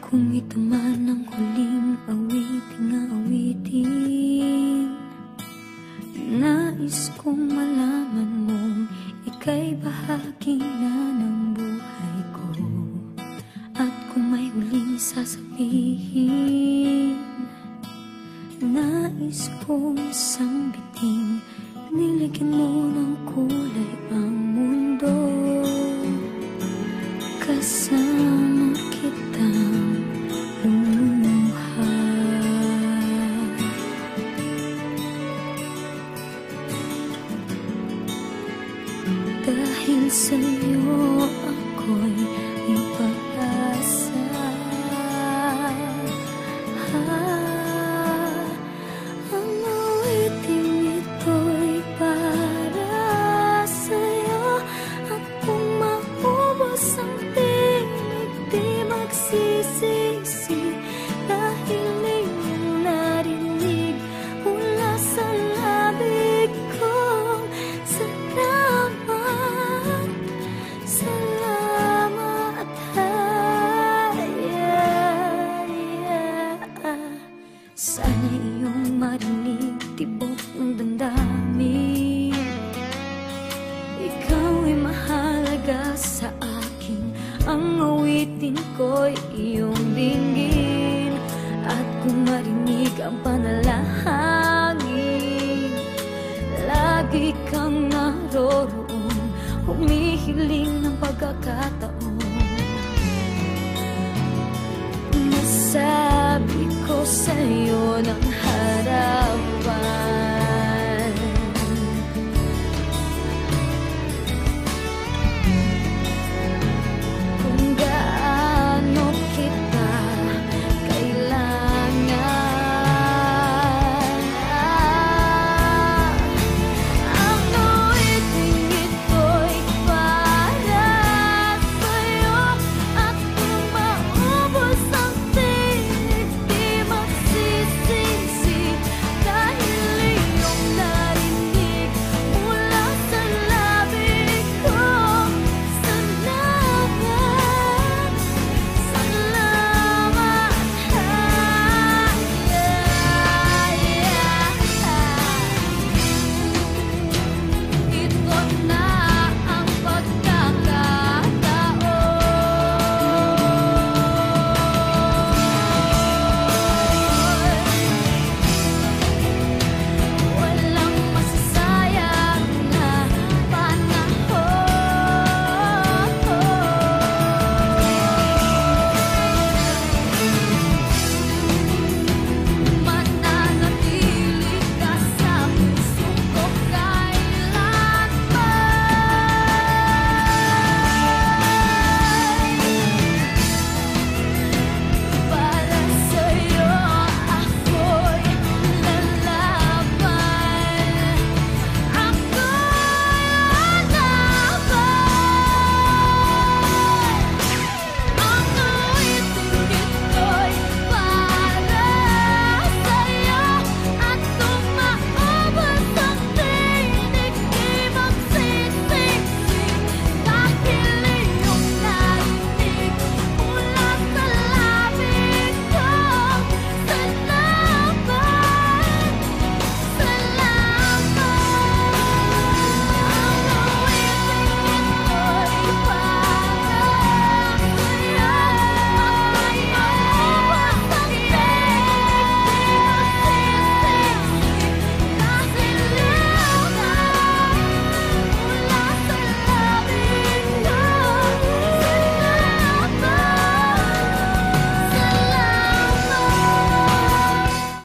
Kung ito man ang huling awiting nais kong malaman mong ika'y bahagi na ng buhay ko. At kung may huling sasabihin, nais kong isang biting niligyan mo ng kulay ang mundo. Kasama kitang lumuha. Dahil sa'yo ako'y may pag-asa. Ang awiting ito'y para sa'yo. At kung maubos ang tinig, di magsisisi. Dahil iyong narinig mula sa labig kong salamat, salamat, sana iyong marinig tibok ng damdamin. Ikaw ay mahalaga sa akin, ang awitin ko'y iyong dinggin. At kung marinig ang panalangin, lagi kang naroroon, humihiling ng pagkakataon. Masabi ko sa'yo ng